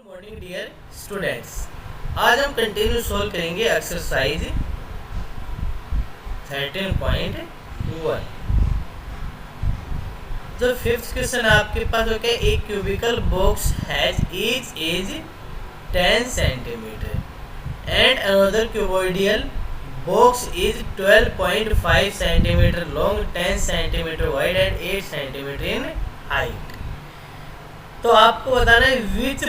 Morning dear students. आज हम continue solve करेंगे एक्सरसाइज 13.1। जो फिफ्थ क्वेश्चन आपके पास हो गया, एक cubical box has each edge 10 centimetre and another cuboidal box is 12.5 centimetre long, 10 centimetre wide and 8 centimetre in height. तो आपको बताना है which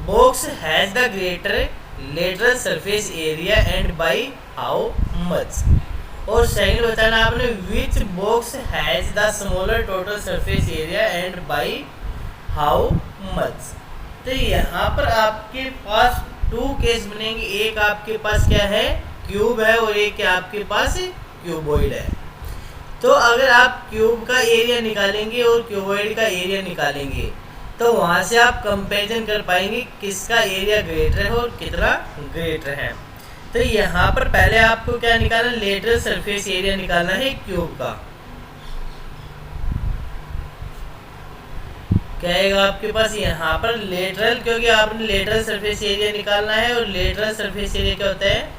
box has the greater lateral surface area and by how much. और second बताना आपने which box has the smaller total surface area and by how much. तो यहाँ पर आपके पास टू केस बनेंगे, एक आपके पास क्या है क्यूब है और एक आपके पास क्यूबॉइड है। तो अगर आप क्यूब का एरिया निकालेंगे और क्यूबॉइड का एरिया निकालेंगे तो वहाँ से आप कंपैरिजन कर पाएंगे किसका एरिया ग्रेटर है और कितना ग्रेटर है। तो यहाँ पर पहले आपको क्या निकालना, लेटरल सरफेस एरिया निकालना है क्यूब का। क्या आएगा आपके पास यहाँ पर लेटरल, क्योंकि आपने लेटरल सरफेस एरिया निकालना है और लेटरल सरफेस एरिया क्या होता है,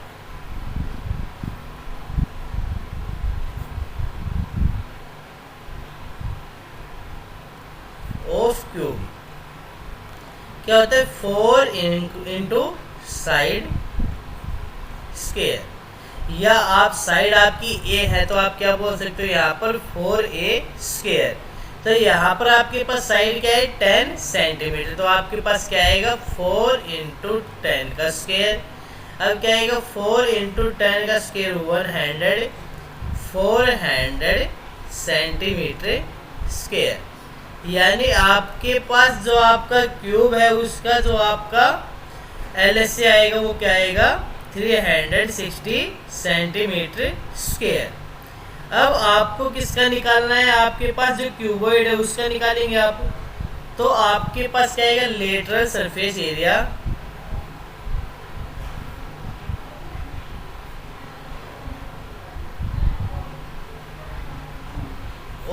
ऑफ क्यूब क्या होता है 4 इंटू साइड स्क्वायर, या आप साइड आपकी ए है तो आप क्या बोल सकते हो यहाँ पर 4a स्क्वायर। तो यहाँ पर आपके पास साइड क्या है 10 सेंटीमीटर, तो आपके पास क्या आएगा 4 इंटू 10 का स्क्वायर। अब क्या आएगा 4 इंटू 10 का स्क्वायर 400 सेंटीमीटर स्क्वायर। यानी आपके पास जो आपका क्यूब है उसका जो आपका LHC आएगा वो क्या आएगा 360 सेंटीमीटर स्क्वायर। अब आपको किसका निकालना है, आपके पास जो क्यूबॉइड है उसका निकालेंगे आप। तो आपके पास क्या आएगा lateral surface area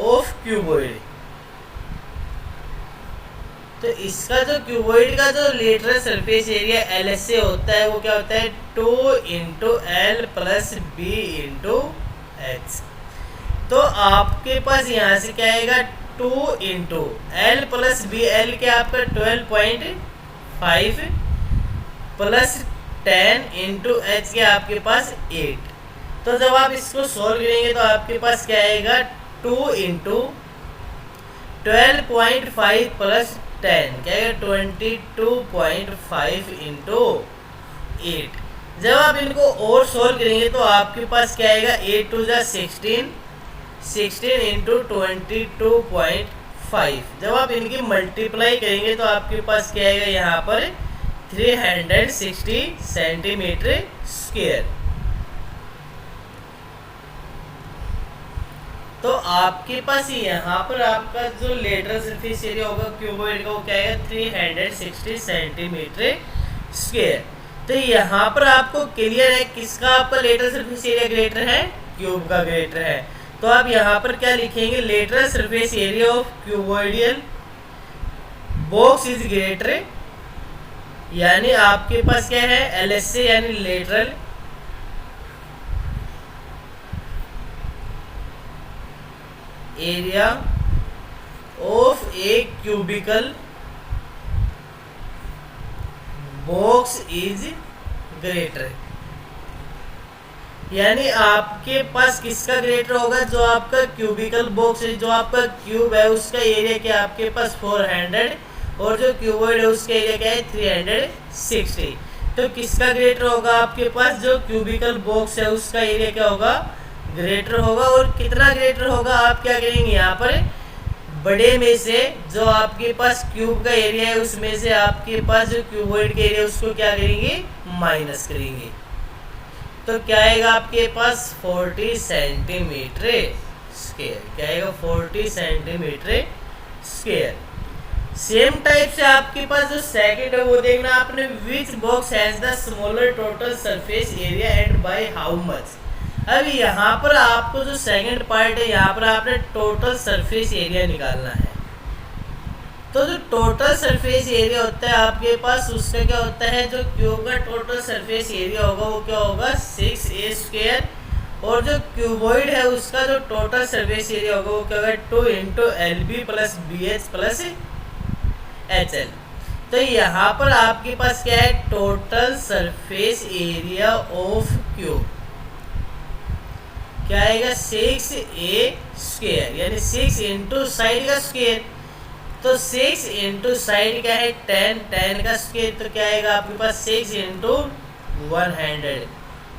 of cuboid. तो इसका जो क्यूबॉइड का जो लेटरल सरफेस एरिया LHC होता है वो क्या होता है 2 into L plus B into H. तो आपके पास यहाँ से क्या आएगा 2 into L plus B, L के आपका 12.5 प्लस 10 इंटू एच के आपके पास 8। तो जब आप इसको सोल्व करेंगे तो आपके पास क्या आएगा 2 इंटू 12.5 प्लस 10 क्या है 22.5 इंटू 8। जब आप इनको और सोल्व करेंगे तो आपके पास क्या आएगा 8 टू जा 16 इंटू 22.5। जब आप इनकी मल्टीप्लाई करेंगे तो आपके पास क्या आएगा यहाँ पर 360 सेंटीमीटर स्क्वायर। तो आपके पास यहाँ पर आपका जो लेटरल सरफेस एरिया होगा क्यूबॉइड का वो क्या है 360 सेंटीमीटर स्क्वायर। तो यहाँ पर आपको क्लियर है किसका आपका लेटरल सरफेस एरिया ग्रेटर है, क्यूब का ग्रेटर है। तो आप यहाँ पर क्या लिखेंगे lateral surface area of cuboidal box is greater, यानी आपके पास क्या है LHC यानी lateral area of a cubical box is greater. यानी आपके पास किसका ग्रेटर होगा, जो आपका क्यूबिकल बॉक्स है, जो आपका क्यूब है उसका एरिया क्या आपके पास 400 और जो क्यूबॉइड है उसका एरिया क्या है 360। तो किसका ग्रेटर होगा आपके पास, जो क्यूबिकल बॉक्स है उसका एरिया क्या होगा ग्रेटर होगा। और कितना ग्रेटर होगा आप क्या करेंगे यहाँ पर बड़े में से जो आपके पास क्यूब का एरिया है उसमें से आपके पास जो क्यूबॉइड का एरिया उसको क्या करेंगे माइनस करेंगे। तो क्या आएगा आपके पास 40 सेंटीमीटर स्क्वायर, क्या आएगा 40 सेंटीमीटर स्क्वायर। सेम टाइप से आपके पास जो सेकंड है वो देखना आपने which box has the smaller total surface area and by how much. अब यहाँ पर आपको जो सेकंड पार्ट है यहाँ पर आपने टोटल सरफेस एरिया निकालना है। तो जो टोटल सरफेस एरिया होता है आपके पास, उसका क्या होता है, जो क्यूब का टोटल सरफेस एरिया होगा वो क्या होगा 6a², और जो क्यूबॉइड है उसका जो टोटल सरफेस एरिया होगा वो क्या होगा 2 × LB + BH + HL। तो यहाँ पर आपके पास क्या है, total surface area of cube क्या आएगा 6a², यानी 6 × साइड का स्क्वायर। तो 6 × साइड क्या है 10, 10 का स्क्वायर, तो क्या आएगा आपके पास 6 × 100,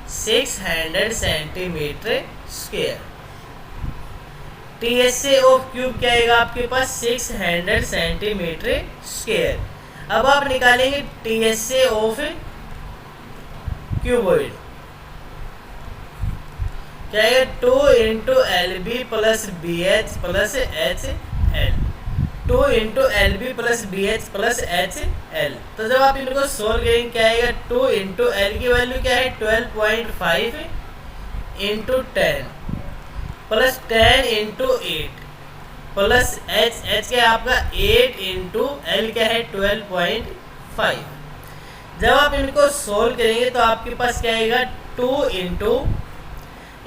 600 centimetre square. TSA of cube क्या आएगा आपके पास 600 सेंटीमीटर स्क्वायर। अब आप निकालेंगे TSA ऑफ क्यूबॉइड, क्या है 2 × LB + BH + HL, 2 × LB + BH + HL। तो जब आप इनको सोल्व करेंगे क्या आएगा 2 × L की वैल्यू क्या है 12.5 × 10 + 10 × 8 प्लस H क्या है आपका 8 × L क्या है 12.5। जब आप इनको सोल्व करेंगे तो आपके पास क्या आएगा 2 ×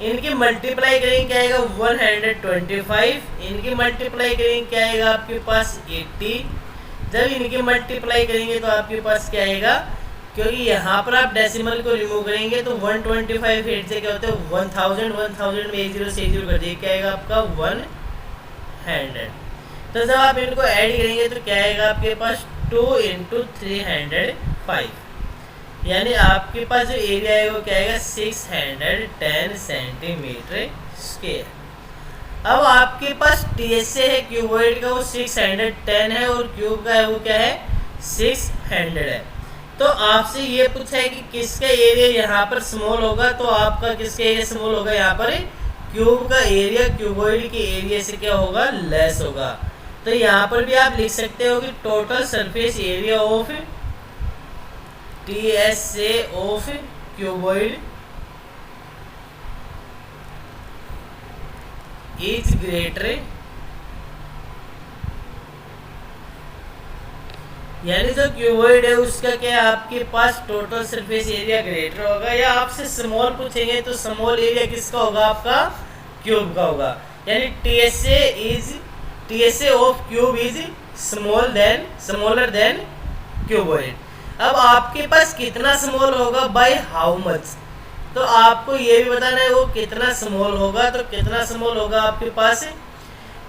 इनकी मल्टीप्लाई करेंगे क्या आएगा 125, इनकी मल्टीप्लाई करेंगे क्या आएगा आपके पास 80। जब इनकी मल्टीप्लाई करेंगे तो आपके पास क्या आएगा, क्योंकि यहाँ पर आप डेसिमल को रिमूव करेंगे तो 125 8 से क्या होता है 1000, 1000 में 1 0 से 0 कर दिए, क्या आएगा आपका 100। तो जब आप इनको ऐड करेंगे तो क्या आएगा आपके पास 2 × 305, यानी आपके पास जो एरिया है वो क्या आएगा 610 सेंटीमीटर स्क्वायर। अब आपके पास TSA है क्यूबॉइड का, वो 610 है, और क्यूब का है वो क्या है 600 है। तो आपसे ये पूछा है कि किसका एरिया यहाँ पर स्मॉल होगा, तो आपका किसका एरिया स्मॉल होगा, यहाँ पर क्यूब का एरिया क्यूबॉइड के एरिया से क्या होगा लेस होगा। तो यहाँ पर भी आप लिख सकते हो कि total surface area of TSA of cuboid is greater, यानी जो क्यूबॉइड है उसका क्या आपके पास टोटल सरफेस एरिया ग्रेटर होगा। या आपसे स्मॉल पूछेंगे तो स्मॉल एरिया किसका होगा, आपका क्यूब का होगा, यानी TSA of cube is smaller than cuboid. अब आपके पास कितना स्मॉल होगा, बाय हाउ मच, तो आपको ये भी बताना है वो कितना स्मॉल होगा। तो कितना स्मॉल होगा आपके पास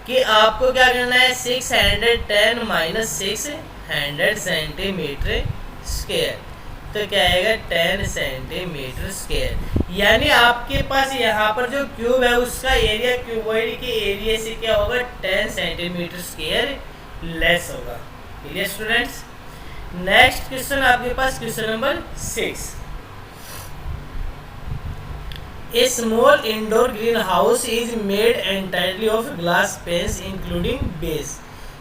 कि आपको क्या करना है 610 - 600 सेंटीमीटर स्क्वायर, तो क्या आएगा 10 सेंटीमीटर स्क्वायर। यानी आपके पास यहाँ पर जो क्यूब है उसका एरिया क्यूबॉइड के एरिया से क्या होगा 10 सेंटीमीटर स्क्वायर लेस होगा। Clear students. नेक्स्ट क्वेश्चन आपके पास question number 6। A small indoor greenhouse is made entirely of glass panes including base।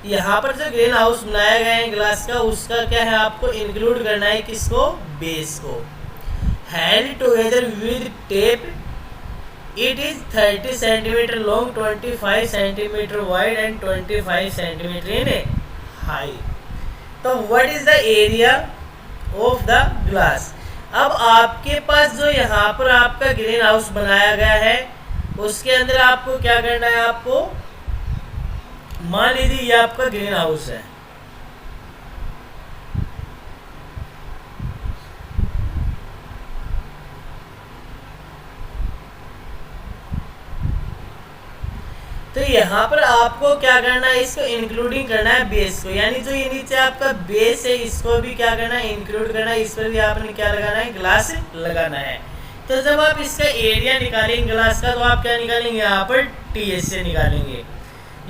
यहाँ पर जो ग्रीन हाउस बनाया गया है ग्लास का, उसका क्या है आपको इंक्लूड करना है किसको, बेस को। Held together with tape, it is 30 centimetre long, 25 centimetre wide and 25 centimetre in height. तो what is the area of the glass. अब आपके पास जो यहाँ पर आपका ग्रीन हाउस बनाया गया है उसके अंदर आपको क्या करना है, आपको मान लीजिए ये आपका ग्रीन हाउस है, तो यहाँ पर आपको क्या करना है, इसको इंक्लूडिंग करना है बेस को, यानी जो ये नीचे आपका बेस है इसको भी क्या करना है इंक्लूड करना है, इस पर भी आपने क्या लगाना है ग्लास लगाना है। तो जब आप इसका एरिया निकालेंगे ग्लास का तो आप क्या निकालेंगे यहाँ पर TSA निकालेंगे,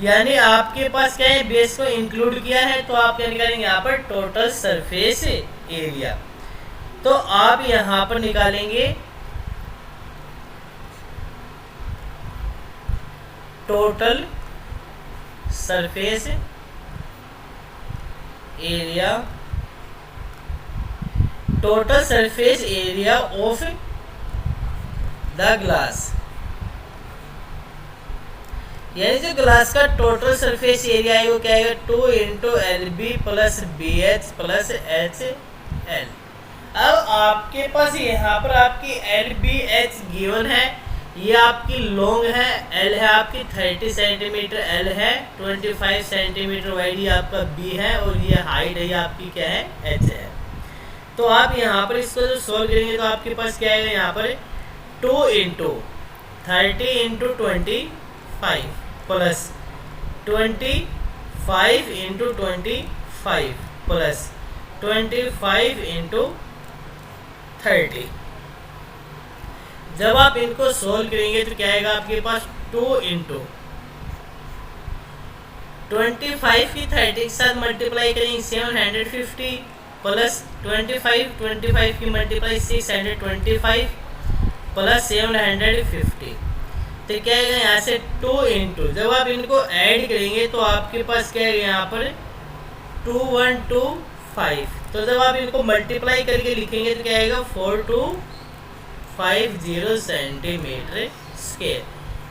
यानी आपके पास क्या है बेस को इंक्लूड किया है तो आप क्या निकालेंगे यहाँ पर टोटल सरफेस एरिया। तो आप यहाँ पर निकालेंगे total surface area, total surface area of the glass. यानी जो ग्लास का टोटल सरफेस एरिया है वो क्या आएगा 2 into L B plus B H plus H L. अब आपके पास यहाँ पर आपकी एल बी एच गिवन है, ये आपकी लॉन्ग है, एल है आपकी 30 सेंटीमीटर, एल है 25 सेंटीमीटर वाइड, ये आपका बी है, और ये हाइट है, ये आपकी क्या है एच है। तो आप यहाँ पर इसको जो सोल्व करेंगे तो आपके पास क्या आएगा यहाँ पर 2 into 30 into 25 plus 25 into 25 plus 25 into 30। जब आप इनको सोल्व करेंगे तो क्या आएगा आपके पास 2 इंटू 25 की 30 के साथ मल्टीप्लाई करेंगे 750 प्लस 25 की मल्टीप्लाई 625 प्लस 750। तो क्या है यहाँ से 2 इंटू, जब आप इनको ऐड करेंगे तो आपके पास क्या है यहाँ पर 2125। तो जब आप इनको मल्टीप्लाई करके लिखेंगे तो क्या आएगा 4250 सेंटीमीटर स्क्वायर।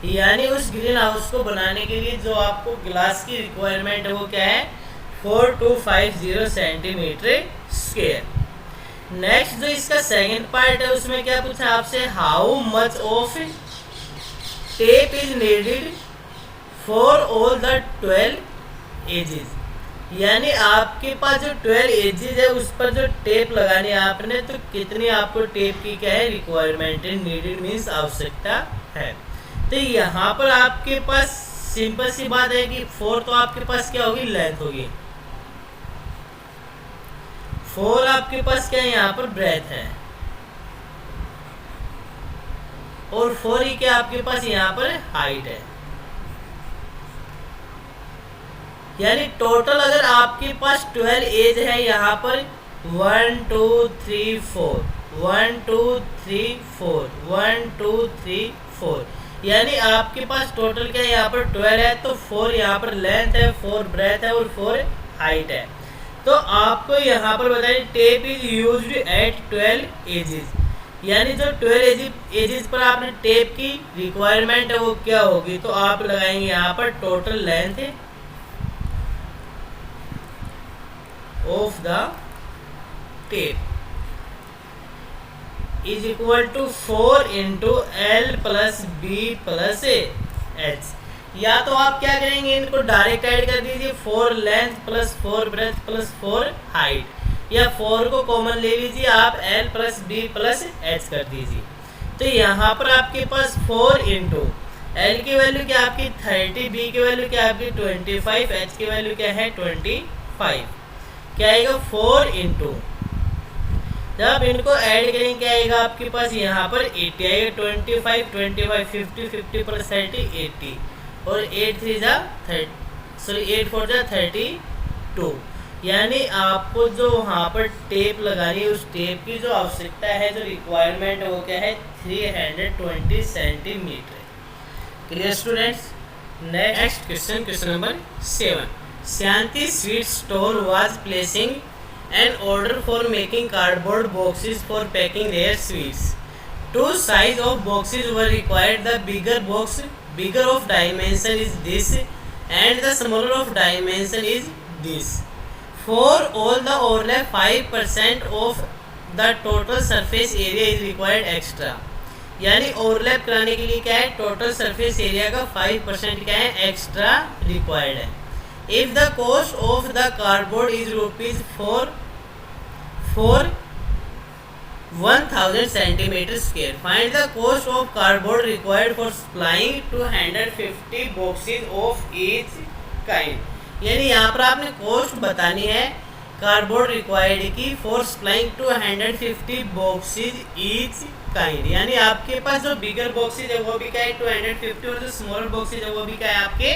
यानी उस ग्रीन हाउस को बनाने के लिए जो आपको ग्लास की रिक्वायरमेंट है वो क्या है 4250 सेंटीमीटर स्क्वायर। नेक्स्ट जो इसका सेकंड पार्ट है उसमें क्या पूछा आपसे, how much of tape is needed for all the 12 edges. यानी आपके पास जो 12 एजेस है उस पर जो टेप लगानी है आपने, तो कितनी आपको टेप की क्या है रिक्वायरमेंट है, नीडेड मीन्स आवश्यकता है। तो यहाँ पर आपके पास सिंपल सी बात है कि 4 तो आपके पास क्या होगी लेंथ होगी, 4 आपके पास क्या है यहाँ पर ब्रेथ है, और 4 ही क्या आपके पास यहाँ पर हाइट है। यानी टोटल अगर आपके पास 12 एज है यहाँ पर 1 2 3 4 1 2 3 4 1 2 3 4, यानी आपके पास टोटल क्या है यहाँ पर 12 है। तो 4 यहाँ पर लेंथ है, 4 ब्रेथ है और 4 हाइट है। तो आपको यहाँ पर बताइए tape is used at 12 edges, यानी जो 12 एजेस पर आपने टेप की रिक्वायरमेंट है वो क्या होगी, तो आप लगाएंगे यहाँ पर total length of the tape is equal to 4 into L plus B plus H. या तो आप क्या करेंगे इनको डायरेक्ट ऐड कर दीजिए, 4 length plus 4 breadth plus 4 height, या 4 को कॉमन ले लीजिए आप L plus B plus H कर दीजिए। तो यहाँ पर आपके पास 4 इंटू एल की वैल्यू क्या आपकी 30, बी की वैल्यू क्या आपकी 25, एच की वैल्यू क्या है 25, क्या आएगा 4 इंटू, जब इनको ऐड करेंगे क्या आएगा आपके पास यहाँ पर 80 आएगा, 25 25 50 50 प्लस 30 80, और 8 3 जा 8 4 जा 32। यानी आपको जो वहाँ पर टेप लगानी है उस टेप की जो आवश्यकता है, जो रिक्वायरमेंट है वो क्या है 320 centimetre. Clear students. Next question, question number 7। Shanti Sweet Store was placing an order for making cardboard boxes for packing their sweets. 2 size of boxes were required. The bigger box, bigger of dimension is this, and the smaller of dimension is this. For all the overlap, 5% of the total surface area is required extra. यानी overlap कराने के लिए क्या है total surface area का 5% क्या है extra required है। If the cost of the cardboard is rupees 1000 centimeter square, find the cost of cardboard required for supplying 250 boxes of each kind. यानी यहाँ पर आपने कॉस्ट बतानी है कार्डबोर्ड रिक्वायर्ड की for supplying 250 boxes each kind. यानी आपके पास जो बिगर बॉक्सेज है वो भी क्या है 250, और जो स्मॉलर बॉक्सेज है वो भी क्या है आपके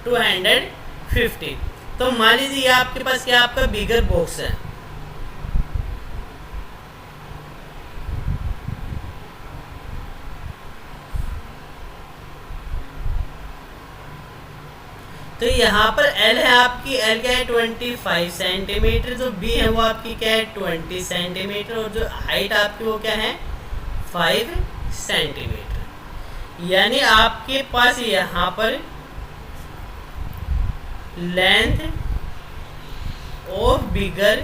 250। तो मान लीजिए आपके पास क्या आपका बिगर बॉक्स है, तो यहाँ पर L है आपकी, L क्या है 25 सेंटीमीटर, जो B है वो आपकी क्या है 20 सेंटीमीटर, और जो हाइट आपकी वो क्या है 5 सेंटीमीटर। यानी आपके पास यहाँ पर length of bigger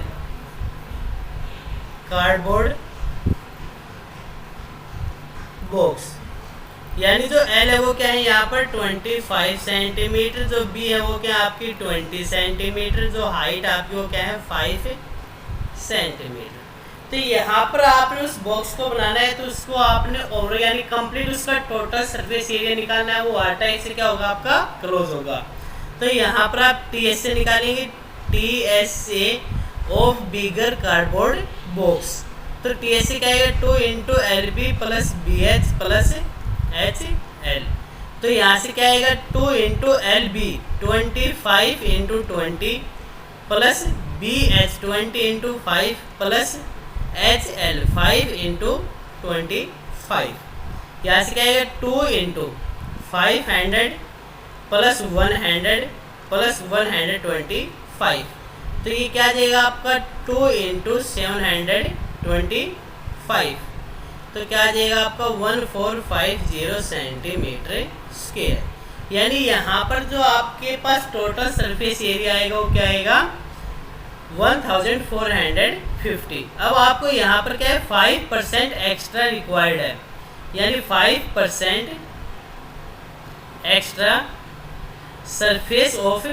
cardboard box, यानी जो एल है वो क्या है यहाँ पर 25 सेंटीमीटर, जो बी है वो क्या है आपकी 20 सेंटीमीटर, जो हाइट आपकी वो क्या है 5 सेंटीमीटर। तो यहाँ पर आपने उस बॉक्स को बनाना है तो उसको आपने ओवर यानी कंप्लीट उसका टोटल सरफेस एरिया निकालना है, वो आटा इससे क्या होगा आपका क्लोज होगा। तो यहाँ पर आप टी एस ए निकालेंगे, T S A of bigger cardboard box. तो टी एस ए क्या आएगा 2 into L B plus B H plus H L. तो यहाँ से क्या आएगा 2 into L B 25 into 20 plus B H 20 into 5 plus H L 5 into 25। यहाँ से क्या आएगा 2 इंटू 500 प्लस 100 प्लस 125। तो ये क्या आ जाएगा आपका 2 इंटू 725। तो क्या आ जाएगा आपका 1450 सेंटीमीटर स्क्वायर। यानी यहाँ पर जो आपके पास टोटल सरफेस एरिया आएगा वो क्या आएगा 1450। अब आपको यहाँ पर क्या है 5% एक्स्ट्रा रिक्वायर्ड है, यानी 5% extra surface of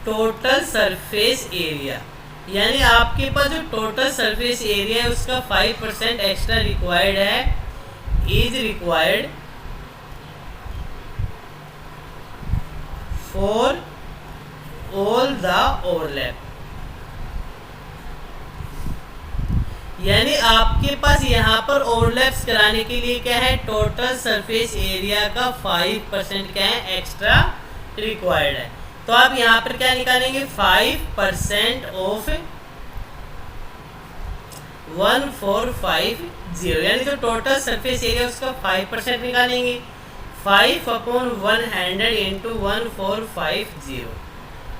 total surface area, यानी आपके पास जो टोटल सरफेस एरिया है उसका 5% एक्स्ट्रा रिक्वायर्ड है, is required for all the overlap. यानी आपके पास यहाँ पर ओवरलैप्स कराने के लिए क्या है टोटल सरफेस एरिया का 5% क्या है एक्स्ट्रा रिक्वायर्ड है। तो आप यहाँ पर क्या निकालेंगे 5% ऑफ 1450, यानी जो टोटल सरफेस एरिया उसका 5% निकालेंगे 5/100 इंटू 1450।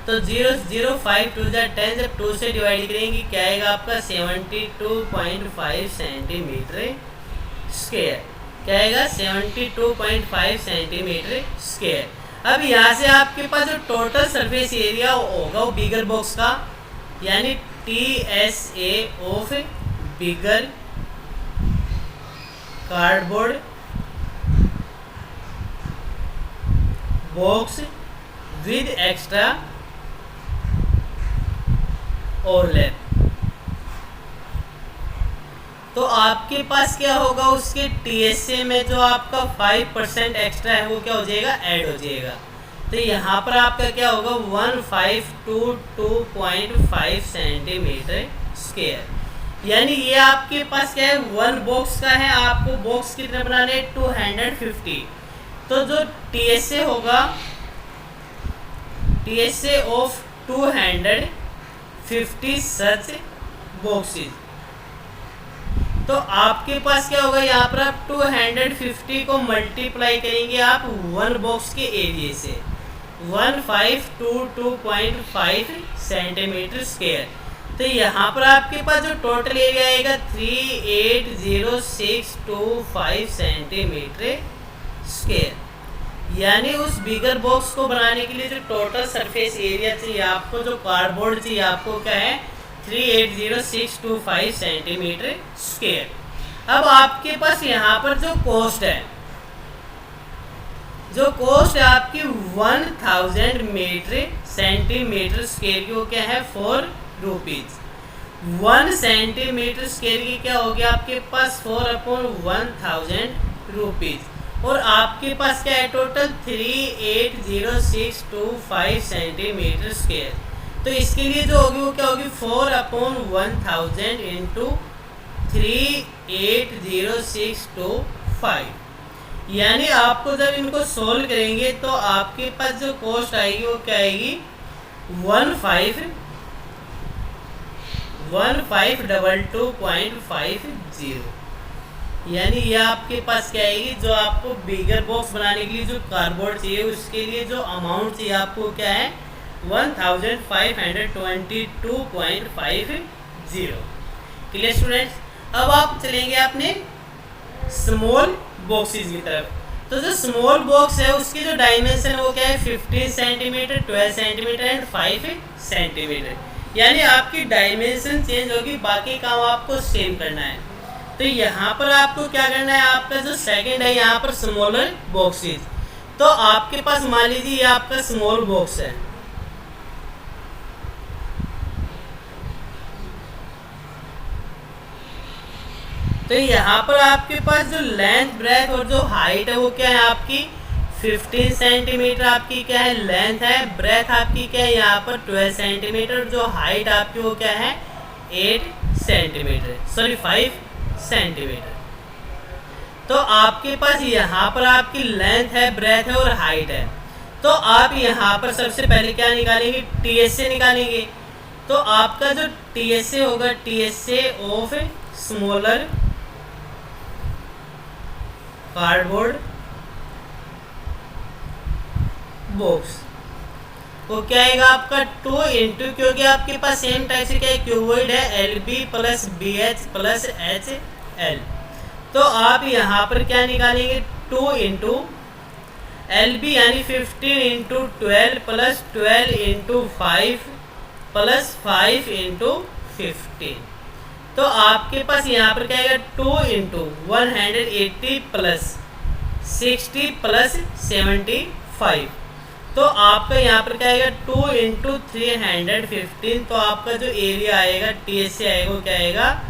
तो 0.05 टू द 10 जब 2 से डिवाइड करेंगे क्या आएगा आपका 72.5 सेंटीमीटर स्क्वायर। क्या आएगा 72.5 सेंटीमीटर स्क्वायर। अब यहाँ से आपके पास जो टोटल सरफेस एरिया होगा वो बिगर बॉक्स का, यानी T S A of bigger cardboard box with extra overlap. तो आपके पास क्या होगा उसके टीएसए में जो आपका 5% एक्स्ट्रा है वो क्या हो जाएगा ऐड हो जाएगा। तो यहाँ पर आपका क्या होगा 1522.5 सेंटीमीटर स्क्वायर। यानी ये आपके पास क्या है 1 बॉक्स का है, आपको बॉक्स कितने बनाने हैं 250। तो जो टीएसए होगा टीएसए ऑफ 250 सच बॉक्सेस, तो आपके पास क्या होगा यहाँ पर आप 250 को मल्टीप्लाई करेंगे आप 1 बॉक्स के एरिया से 1522.5 सेंटीमीटर स्क्वायर। तो यहाँ पर आपके पास जो टोटल एरिया आएगा 380,625 सेंटीमीटर स्क्वायर। यानी उस बिगर बॉक्स को बनाने के लिए जो टोटल सरफेस एरिया चाहिए आपको, जो कार्डबोर्ड चाहिए आपको क्या है 380,625 सेंटीमीटर स्क्वायर। अब आपके पास यहाँ पर जो कॉस्ट है आपकी 1000 मीटर सेंटीमीटर स्क्वायर की वो क्या है 4 रुपीज। 1 सेंटीमीटर स्क्वायर की क्या होगी आपके पास 4/1000 रुपीज। और आपके पास क्या है टोटल 380,625 सेंटीमीटर स्क्वायर। तो इसके लिए जो होगी वो क्या होगी 4/1000 इंटू 380,625। यानी आपको जब इनको सोल्व करेंगे तो आपके पास जो कॉस्ट आएगी वो क्या आएगी 1522.50। यानी ये आपके पास क्या आएगी जो आपको बिगर बॉक्स बनाने के लिए जो कार्डबोर्ड चाहिए उसके लिए जो अमाउंट चाहिए आपको क्या है 1522.50। Clear students. अब आप चलेंगे अपने स्मॉल बॉक्सेस की तरफ। तो तो जो स्मॉल बॉक्स है उसकी जो डायमेंशन वो क्या है 15 सेंटीमीटर, 12 सेंटीमीटर एंड 5 सेंटीमीटर। यानी आपकी डायमेंशन चेंज होगी, बाकी काम आपको सेम करना है। तो यहाँ पर आपको क्या करना है, आपका जो सेकंड है यहाँ पर स्मॉलर बॉक्सेस। तो आपके पास मान लीजिए ये आपका स्मॉल बॉक्स है, तो यहाँ पर आपके पास जो लेंथ, ब्रेथ और जो हाइट है वो क्या है आपकी 15 सेंटीमीटर आपकी क्या है लेंथ है, ब्रेथ आपकी क्या है यहाँ पर 12 सेंटीमीटर, जो हाइट आपकी वो क्या है 8 सेंटीमीटर, सॉरी 5 सेंटीमीटर। तो आपके पास यहाँ पर आपकी लेंथ है, ब्रेथ है और हाइट है। तो आप यहाँ पर सबसे पहले क्या निकालेंगे, TSA निकालेंगे। तो आपका जो TSA होगा, TSA of smaller cardboard box वो क्या आएगा आपका 2 इंटू, क्योंकि आपके पास सेम टाइप से क्या है क्यूबॉइड है, LB plus BH plus HL। तो आप यहाँ पर क्या निकालेंगे 2 इंटू LB यानी 15 into 12 plus 12 into 5 plus 5 into 15। तो आपके पास यहाँ पर क्या आएगा 2 इंटू 180 प्लस 60 प्लस 75। तो आपका यहाँ पर क्या आएगा 2 इंटू 315। तो आपका जो एरिया आएगा TSA आएगा वो क्या आएगा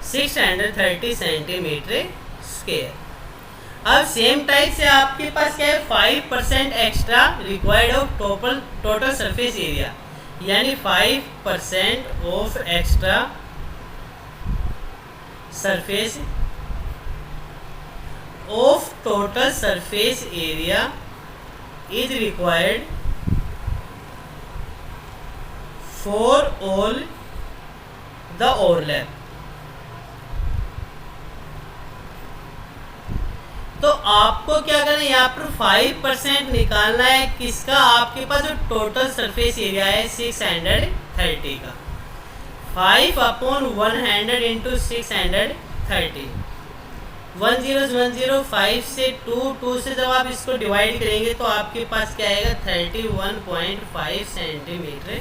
630 सेंटीमीटर स्क्वायर। अब सेम टाइप से आपके पास क्या है 5% extra required of total surface area, यानी 5% of extra surface of total surface area is required for all the overlap। तो आपको क्या करना है यहाँ पर 5% निकालना है किसका, आपके पास जो टोटल सरफेस एरिया है 630 का। 5/100 इंटू 630, 1005 से 2 से जब आप इसको डिवाइड करेंगे तो आपके पास क्या आएगा 31.5 सेंटीमीटर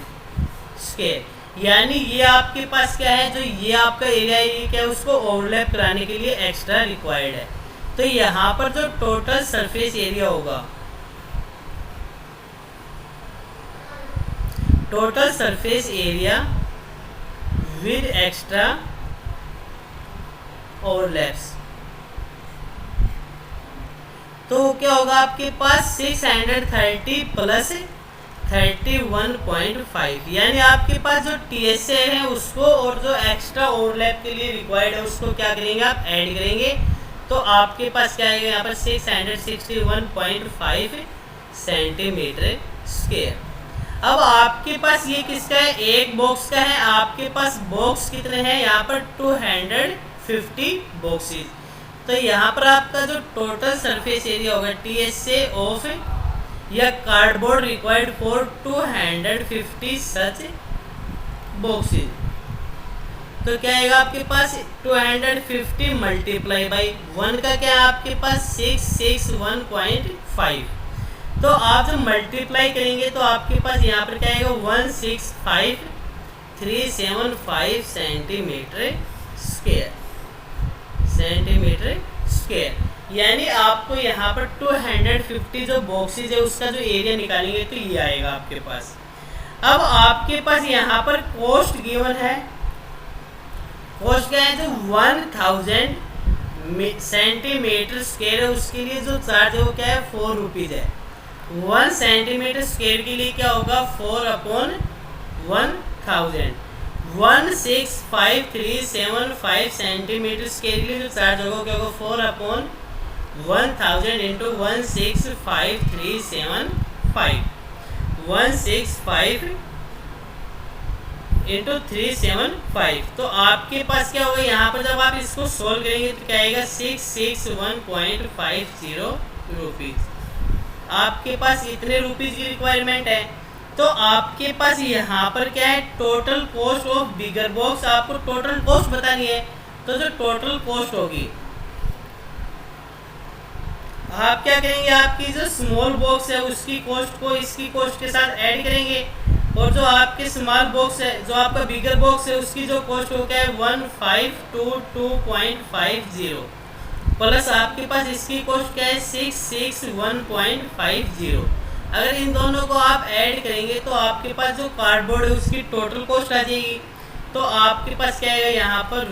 स्क्वायर। यानी ये आपके पास क्या है, जो ये आपका एरिया है ये क्या है उसको ओवरलैप कराने के लिए एक्स्ट्रा रिक्वायर्ड है। तो यहाँ पर जो टोटल सरफेस एरिया होगा, total surface area with extra overlaps, तो क्या होगा आपके पास 630 प्लस 31.5, यानी आपके पास जो TSA है उसको और जो एक्स्ट्रा ओवरलैप के लिए रिक्वायर्ड है उसको क्या करेंगे आप ऐड करेंगे। तो आपके पास क्या आएगा यहाँ पर 661.5 सेंटीमीटर स्क्वायर। अब आपके पास ये किसका है, एक बॉक्स का है। आपके पास बॉक्स कितने हैं यहाँ पर 250 बॉक्सेस। तो यहाँ पर आपका जो टोटल सरफेस एरिया होगा TSA ऑफ या cardboard required for 250 such boxes, तो क्या आएगा आपके पास 250 मल्टीप्लाई बाई 1 का क्या है आपके पास 661.5। तो आप जब मल्टीप्लाई करेंगे तो आपके पास यहाँ पर क्या आएगा 165,375 सेंटीमीटर स्क्वायर। यानी आपको यहाँ पर 250 जो बॉक्सेज है उसका जो एरिया निकालेंगे तो ये आएगा आपके पास। अब आपके पास यहाँ पर कॉस्ट गिवन है, कॉस्ट क्या है जो 1000 सेंटीमीटर स्क्वायर है उसके लिए जो चार्ज है वो क्या है 4 रुपीज़ है। 1 सेंटीमीटर स्क्वायर के लिए क्या होगा 4/1000। 165,375 सेंटीमीटर स्क्वायर के लिए जो चार्ज होगा क्या होगा 4/1000 इंटू 165,375, 165 इंटू 375। तो आपके पास क्या होगा यहाँ पर जब आप इसको सोल्व करेंगे तो क्या आएगा 661.50 रुपीज़। आपके पास इतने रुपीज़ की रिक्वायरमेंट है। तो आपके पास यहाँ पर क्या है total cost of bigger box, आपको टोटल कॉस्ट बतानी है। तो जो टोटल कॉस्ट होगी आप क्या करेंगे, आपकी जो स्मॉल बॉक्स है उसकी कॉस्ट को इसकी कॉस्ट के साथ ऐड करेंगे, और जो आपके स्मॉल बॉक्स है, जो आपका बिगर बॉक्स है, उसकी जो कॉस्ट हो गया है 1522.50 प्लस आपके पास इसकी कॉस्ट क्या है 661.50। अगर इन दोनों को आप ऐड करेंगे तो आपके पास जो कार्डबोर्ड है उसकी टोटल कॉस्ट आ जाएगी। तो आपके पास क्या आएगा यहाँ पर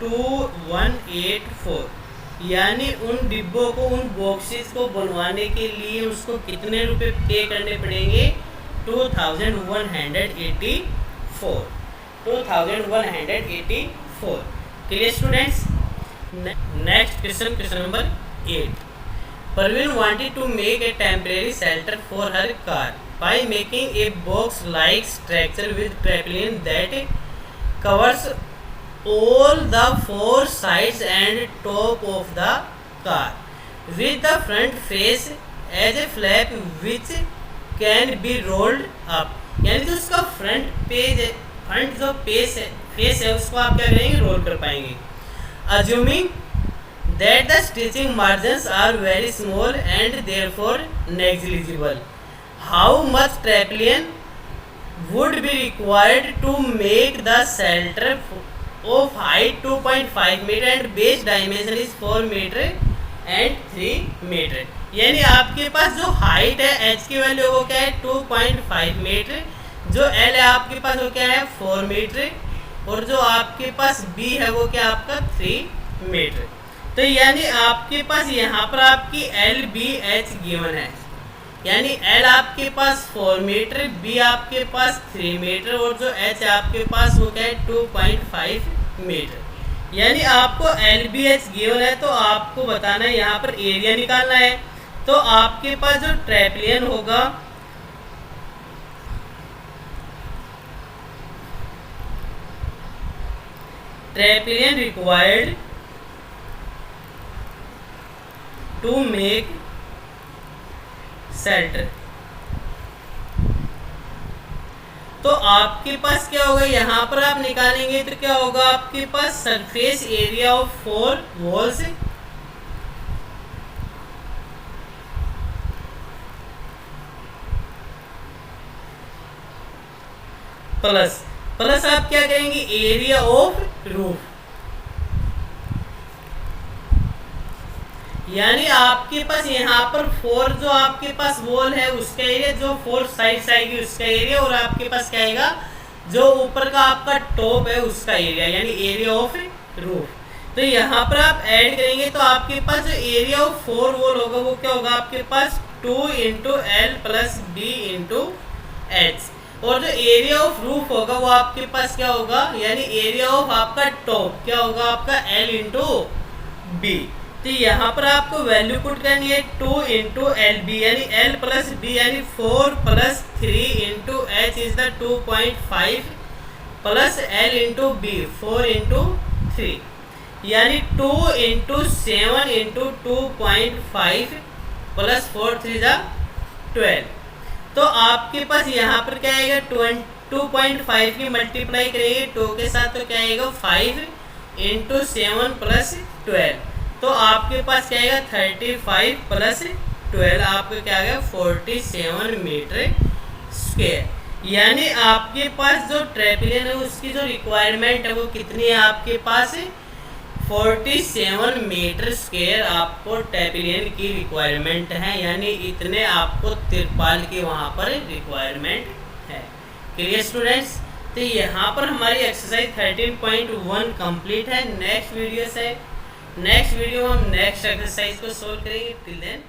₹2184, यानी उन डिब्बों को, उन बॉक्सेस को बनवाने के लिए उसको कितने रुपए पे करने पड़ेंगे, 2184। Clear students. Next question number 8। Parveen wanted to make a temporary shelter for her car by making a box-like structure with tarpaulin that covers all the four sides and top of the car, with the front face as a flap which can be rolled up। यानी जो उसका front जो face है उसको आप क्या करेंगे, role कर पाएंगे। Assuming that the stitching margins are very small and therefore negligible, how much tarpaulin would be required to make the shelter of height 2.5 meter and base dimension is 4 meter and 3 meter। यानी आपके पास जो height है H की value वो क्या है 2.5 metre, जो L है आपके पास वो क्या है 4 मीटर, और जो आपके पास बी है वो क्या आपका 3 मीटर। तो यानी आपके पास यहाँ पर आपकी एल बी एच गिवन है, यानी एल आपके पास 4 मीटर, बी आपके पास 3 मीटर, और जो एच आपके पास वो क्या है 2.5 मीटर। यानी आपको एल बी एच गिवन है, तो आपको बताना है यहाँ पर एरिया निकालना है। तो आपके पास जो ट्रैपलियन होगा ट्रैपलियन रिक्वायर्ड टू मेक शेल्टर, तो आपके पास क्या होगा, यहाँ पर आप निकालेंगे तो क्या होगा, आपके पास surface area of 4 walls plus आप क्या करेंगे एरिया ऑफ रूफ, यानी आपके पास यहाँ पर 4 जो आपके पास वॉल है उसका एरिया, जो 4 साइड्स आएगी उसका एरिया, और आपके पास क्या आएगा जो ऊपर का आपका टॉप है उसका एरिया, यानी एरिया ऑफ रूफ। तो यहाँ पर आप ऐड करेंगे तो आपके पास जो एरिया ऑफ 4 वॉल होगा वो क्या होगा, आपके पास 2 × L + B × H, और जो एरिया ऑफ रूफ होगा वो आपके पास क्या होगा, यानी एरिया ऑफ आपका टॉप क्या होगा आपका L × B। तो यहाँ पर आपको वैल्यू पुट करनी है 2 × LB, यानी L + B, यानी 4 + 3 × H is the 2.5 plus L × B 4 × 3, यानी 2 × 7 × 2.5 प्लस 4 3 = 12। तो आपके पास यहाँ पर क्या आएगा 2.5 की मल्टीप्लाई करेंगे 2 के साथ तो क्या आएगा 5 × 7 + 12, तो आपके पास क्या आएगा 35 + 12 आपका क्या आ गया 47 मीटर स्क्वायर। यानी आपके पास जो ट्रैपलियन है उसकी जो रिक्वायरमेंट है वो कितनी है, आपके पास 47 मीटर स्क्वायर आपको ट्रैपलियन की रिक्वायरमेंट है, यानी इतने आपको तिरपाल की वहाँ पर रिक्वायरमेंट है। Clear students. तो यहाँ पर हमारी एक्सरसाइज 13.1 कंप्लीट है। नेक्स्ट वीडियो में हम नेक्स्ट एक्सरसाइज को सोल्व करेंगे। Till then